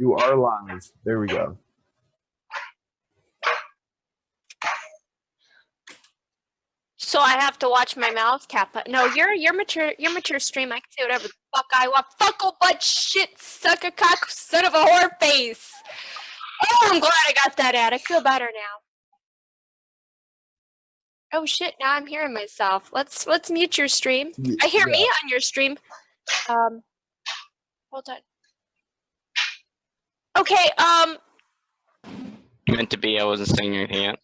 You are live. There we go. So I have to watch my mouth, Kappa. No, you're mature stream. I can say whatever the fuck I want. Fuckle butt shit, suck a cock, son of a whore face. Oh, I'm glad I got that out. I feel better now. Oh shit! Now I'm hearing myself. Let's mute your stream. I hear me on your stream. Hold on. Okay. Meant to be. I wasn't saying anything yet.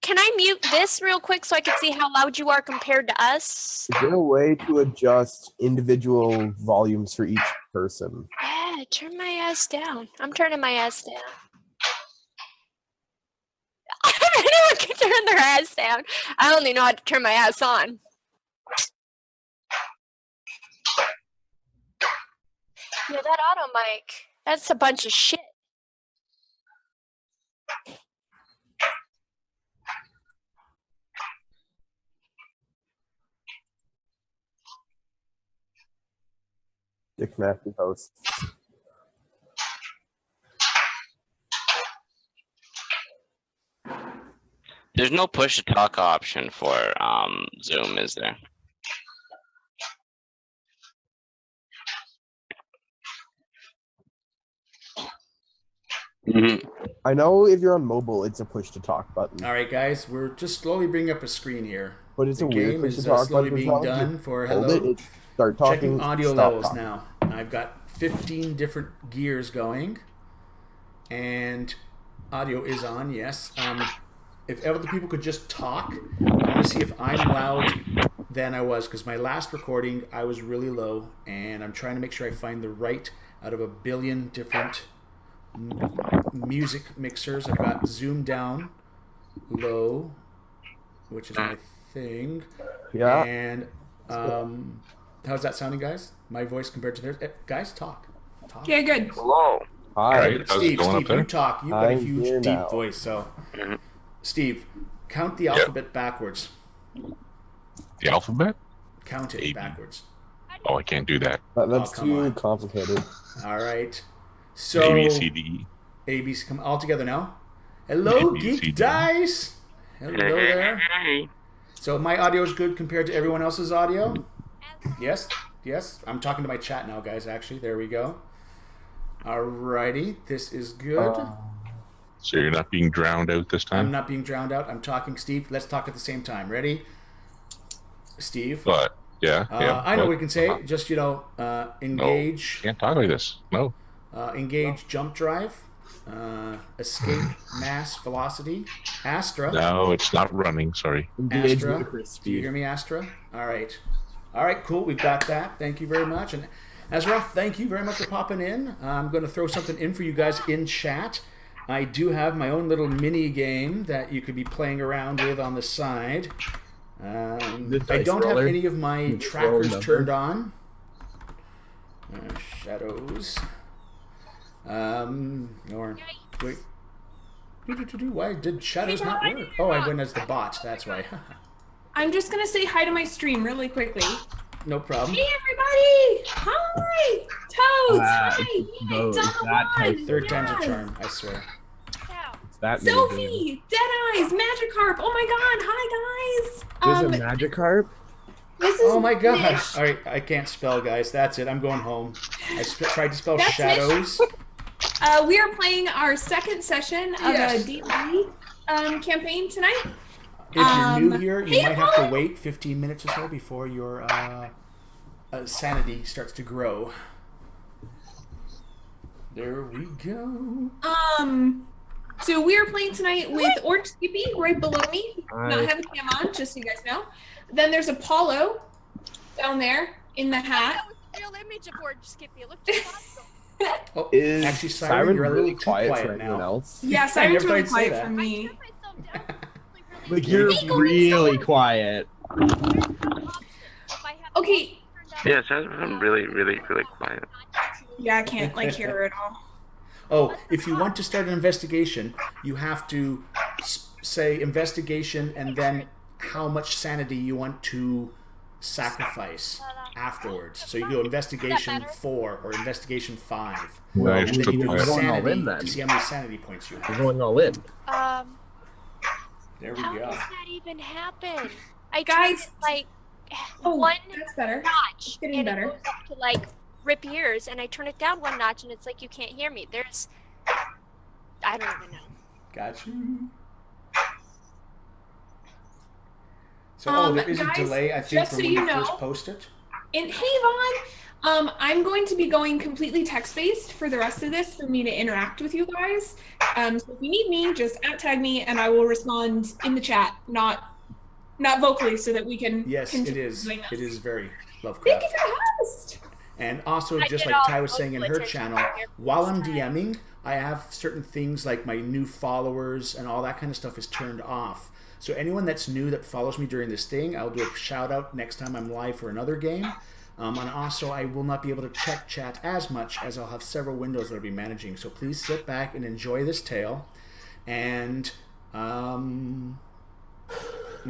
Can I mute this real quick so I can see how loud you are compared to us? Is there a way to adjust individual volumes for each person? Yeah, turn my ass down. I'm turning my ass down. Anyone can turn their ass down. I only know how to turn my ass on. Yeah, that auto mic, that's a bunch of shit. Dick Matthew host. There's no push to talk option for Zoom, is there? I know if you're on mobile, it's a push to talk button. All right, guys, we're just slowly bringing up a screen here. But it's The a weird game push to is talk slowly button. being done for Hold hello. it, start talking. Checking audio stop levels talking. now. I've got 15 different gears going, and audio is on. Yes. If other people could just talk, I want to see if I'm loud than I was, because my last recording I was really low, and I'm trying to make sure I find the right out of a billion different music mixers. I've got zoom down, low, which is my thing. Yeah. And how's that sounding, guys? My voice compared to theirs? Guys, talk. Yeah, good. Hello. Hi. Right. How's it Steve, going up there? you talk. You've got a I'm huge, here deep now. voice. So, Steve, count the alphabet backwards. The alphabet? Count it A, B. backwards. Oh, I can't do that. That's come too on. complicated. All right. So, A, B, C, D, E. ABC, come all together now. Hello, A, B, C, D. Geek Dice. Hello there. So my audio is good compared to everyone else's audio? Yes? Yes? I'm talking to my chat now, guys, actually. There we go. Alrighty. This is good. So you're not being drowned out this I'm time? not being drowned out. I'm talking, Steve. Let's talk at the same time. Ready? Steve? But, yeah. I know but- we can say. uh-huh. Just, engage. Can't talk like this. No. Engage jump drive. Escape mass velocity. Astra. No, it's not running. Sorry. Engage Astra. ludicrous Do you hear speed. me, Astra? All right. All right, cool. We've got that. Thank you very much. And Ezra, thank you very much for popping in. I'm going to throw something in for you guys in chat. I do have my own little mini game that you could be playing around with on the side. I dice don't have roller? any of my You trackers roll turned on. Shadows. Or wait. Why did shadows not work? Oh, I went as the bot. That's why. I'm just gonna say hi to my stream really quickly. No problem. Hey everybody! Hi! Toads! Hi! Yay! no, Donna that type- won! Third time's a Yes! charm, I swear. It's that mini game. Sophie! Deadeyes! Magikarp! Oh my god! Hi guys! There's a Magikarp? This is Oh my gosh! Mitch. All right, I can't spell, guys. That's it. I'm going home. I tried to spell That's shadows. We are playing our second session of Yes. a D&D campaign tonight. If you're new Um, here, you hey, might have to Paul. wait 15 minutes or so before your sanity starts to grow. There we go. So we are playing tonight with Orange Skippy right below me. Hi. Not having cam on, just so you guys know. Then there's Apollo down there in the hat. That was the real image of Orange Skippy. It looked just awesome. Oh, Is actually, Siren, you're a really little too quiet quiet for anyone now. else? Yeah, I Siren's never really thought I'd say quiet that. for me. Like you're really quiet. Okay. Yes, I'm really, really, really quiet. Yeah, I can't like hear her at all. Oh, if you want to start an investigation, you have to say investigation and then how much sanity you want to sacrifice afterwards. So you do investigation better? 4 or investigation 5. Well, Nice And then to you do play. We're going all in sanity then. to see how many sanity points you We're have. going all in. There we How go. does that even happen? I Guys. turned it, like Oh, one that's better. notch, getting and better. it goes up to like rip ears, and I turn it down one notch, and it's like you can't hear me. I don't even know. Got you. So, there is a guys, delay, I think, just from so when you you know- first post it. And hey, Vaughn, I'm going to be going completely text-based for the rest of this for me to interact with you guys. So if you need me, just @tag me and I will respond in the chat, not vocally, so that we can Yes, it continue is. doing It this. is very Thank Lovecraft. you for the host. And also, I just did like all Ty was saying in vocal her attention channel, to your while I'm voice. DMing, I have certain things like my new followers and all that kind of stuff is turned off. So anyone that's new that follows me during this thing, I'll do a shout out next time I'm live for another game. And also, I will not be able to check chat as much as I'll have several windows that I'll be managing. So please sit back and enjoy this tale. And my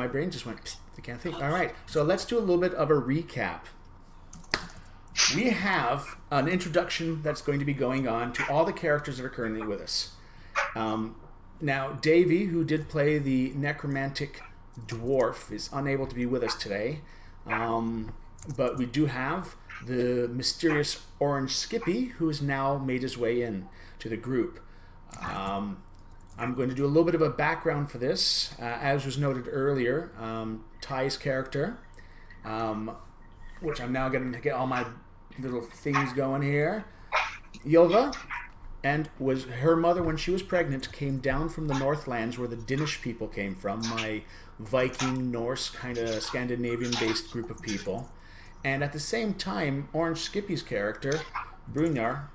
brain just went, psst, I can't think. All right, so let's do a little bit of a recap. We have an introduction that's going to be going on to all the characters that are currently with us. Now, Davey, who did play the necromantic dwarf, is unable to be with us today. But we do have the mysterious orange Skippy, who has now made his way in to the group. I'm going to do a little bit of a background for this. As was noted earlier, Ty's character, which I'm now going to get all my little things going here. Ylva, and was her mother when she was pregnant came down from the Northlands where the Danish people came from, my Viking, Norse, kind of Scandinavian-based group of people. And at the same time, Orange Skippy's character, Brynjar,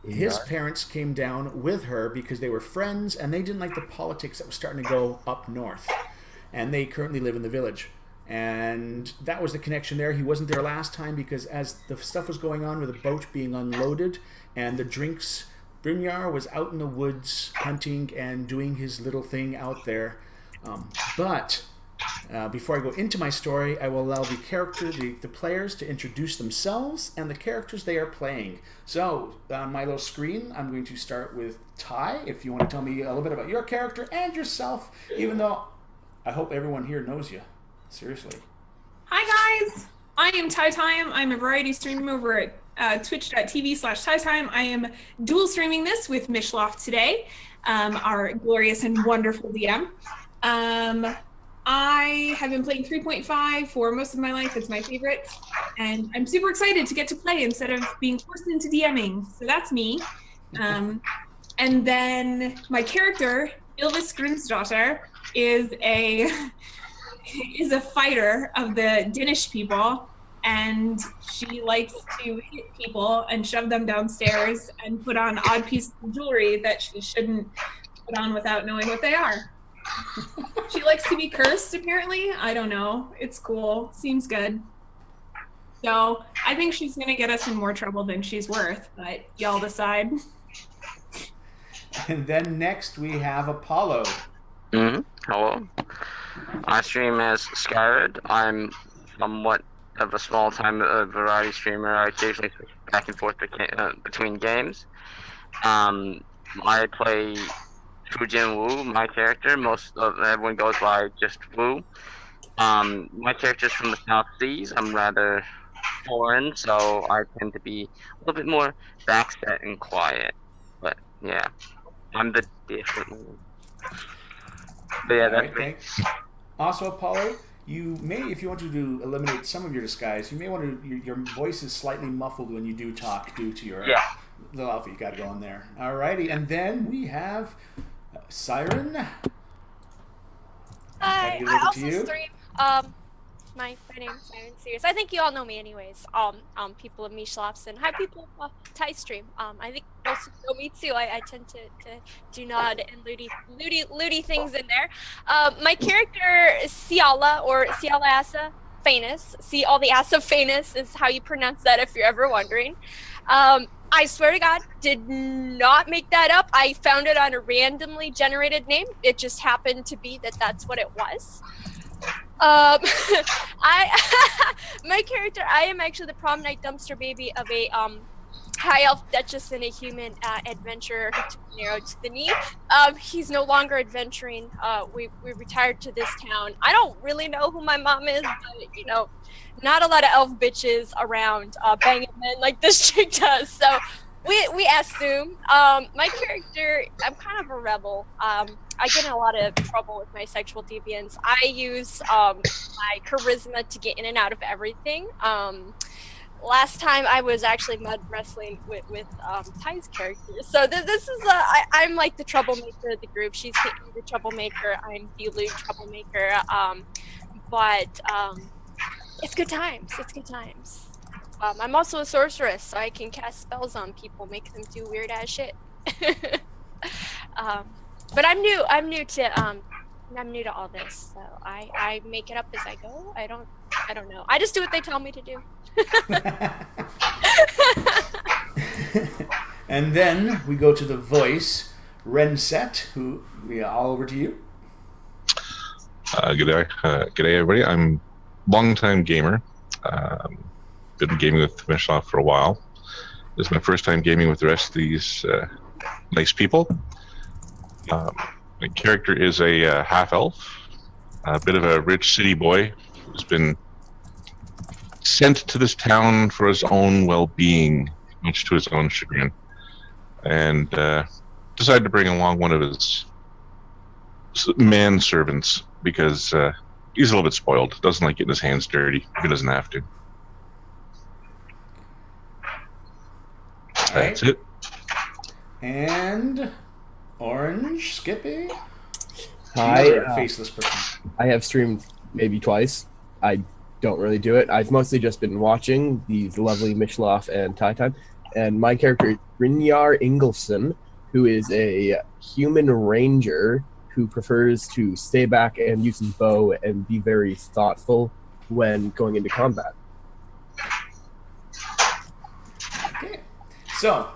his parents came down with her because they were friends and they didn't like the politics that was starting to go up north. And they currently live in the village. And that was the connection there. He wasn't there last time because as the stuff was going on with the boat being unloaded and the drinks, Brynjar was out in the woods hunting and doing his little thing out there. But before I go into my story, I will allow the players to introduce themselves and the characters they are playing. So, on my little screen, I'm going to start with Ty, if you want to tell me a little bit about your character and yourself, even though I hope everyone here knows you. Seriously. Hi guys, I am Ty Time. I'm a variety streamer over at twitch.tv/TyTime. I am dual streaming this with Mishloff today, our glorious and wonderful DM. I have been playing 3.5 for most of my life. It's my favorite. And I'm super excited to get to play instead of being forced into DMing. So that's me. And then my character, Ylvis Grimsdottir, is a fighter of the Danish people, and she likes to hit people and shove them downstairs and put on odd pieces of jewelry that she shouldn't put on without knowing what they are. She likes to be cursed, apparently. I don't know. It's cool. Seems good. So I think she's going to get us in more trouble than she's worth, but y'all decide. And then next we have Apollo. Hello. I stream as Skyred. I'm somewhat of a small-time variety streamer. I occasionally switch back and forth between games. I play Fujin Wu, my character. Most of everyone goes by just Wu. My character's from the South Seas. I'm rather foreign, so I tend to be a little bit more backset and quiet. But yeah, I'm the different one. But yeah, All that's right, me. thanks. Also, Apollo, you may, if you want to eliminate some of your disguise, you may want to. Your voice is slightly muffled when you do talk due to your Yeah. little outfit you got going there. Alrighty, and then we have Siren. I give it over to also you. stream. My name's Siren Serious. I think you all know me anyways. People of Mishlops and hi people of Ty stream. I think most of you know me too. I tend to do nod and looty things in there. My character is Ciala or Ciala Asa Phanes. See, all the Asa Phanes is how you pronounce that if you're ever wondering. I swear to God, did not make that up. I found it on a randomly generated name. It just happened to be that that's what it was. I my character. I am actually the prom night dumpster baby of a high elf duchess and a human adventurer who took an arrow to the knee. He's no longer adventuring. We retired to this town. I don't really know who my mom is, but you know, not a lot of elf bitches around banging men like this chick does. So we assume. My character, I'm kind of a rebel. I get in a lot of trouble with my sexual deviance. I use my charisma to get in and out of everything. Last time I was actually mud wrestling with Ty's character. So this is I'm like the troublemaker of the group. She's the troublemaker. I'm the lewd troublemaker. But it's good times. It's good times. I'm also a sorceress, so I can cast spells on people, make them do weird ass shit. But I'm new to all this, so I make it up as I go. I don't know. I just do what they tell me to do. And then we go to the voice, Renset, who we are all over to you. G'day, everybody. I'm a longtime gamer. Been gaming with Mishloff for a while. This is my first time gaming with the rest of these nice people. My character is a half-elf, a bit of a rich city boy who's been sent to this town for his own well-being, much to his own chagrin, and decided to bring along one of his manservants because he's a little bit spoiled, doesn't like getting his hands dirty if he doesn't have to. That's it. And Orange Skippy? Hi. Another faceless person. I have streamed maybe twice. I don't really do it. I've mostly just been watching these lovely Mishloff and Ty Time. And my character is Brynjar Ingolson, who is a human ranger who prefers to stay back and use his bow and be very thoughtful when going into combat. Okay. So,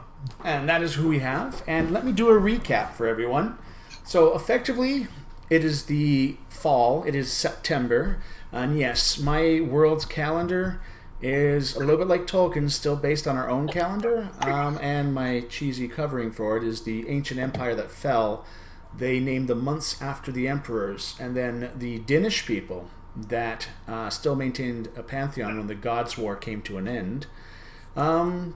and that is who we have. And let me do a recap for everyone. So, effectively, it is the fall. It is September. And yes, my world's calendar is a little bit like Tolkien's, still based on our own calendar. And my cheesy covering for it is the ancient empire that fell. They named the months after the emperors. And then the Danish people that still maintained a pantheon when the Gods' War came to an end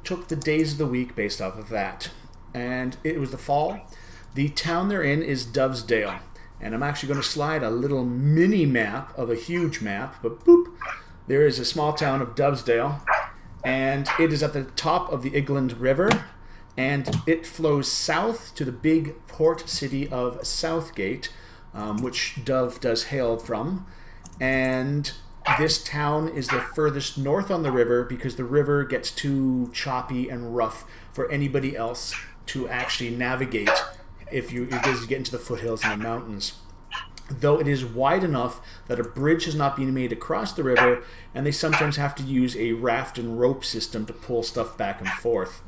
took the days of the week based off of that. And it was the fall. The town they're in is Dovedale. And I'm actually going to slide a little mini map of a huge map, but boop, there is a small town of Dovedale, and it is at the top of the Igland River, and it flows south to the big port city of Southgate, which Dove does hail from. And this town is the furthest north on the river because the river gets too choppy and rough for anybody else to actually navigate if you get into the foothills and the mountains. Though it is wide enough that a bridge has not been made across the river, and they sometimes have to use a raft and rope system to pull stuff back and forth.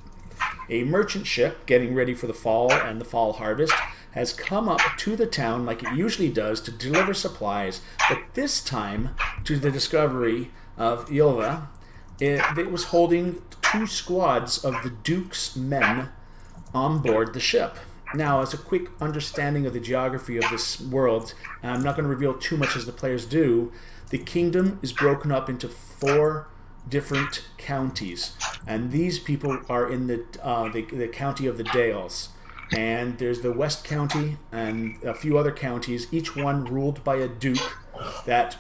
A merchant ship, getting ready for the fall and the fall harvest, has come up to the town like it usually does to deliver supplies, but this time, to the discovery of Ylva, it was holding 2 squads of the Duke's men on board the ship. Now, as a quick understanding of the geography of this world, and I'm not going to reveal too much as the players do, the kingdom is broken up into 4 different counties, and these people are in the county of the Dales. And there's the West County and a few other counties, each one ruled by a duke that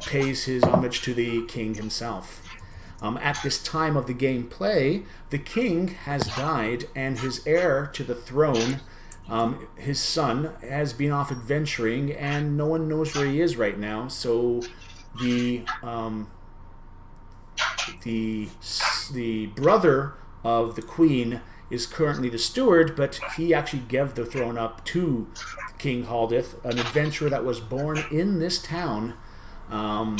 pays his homage to the king himself. At this time of the gameplay, the king has died, and his heir to the throne, his son, has been off adventuring, and no one knows where he is right now. So the brother of the queen is currently the steward, but he actually gave the throne up to King Haldith, an adventurer that was born in this town. The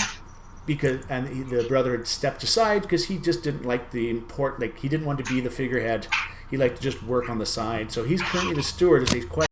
brother had stepped aside because he just didn't like he didn't want to be the figurehead. He liked to just work on the side. So he's currently the steward as he's quite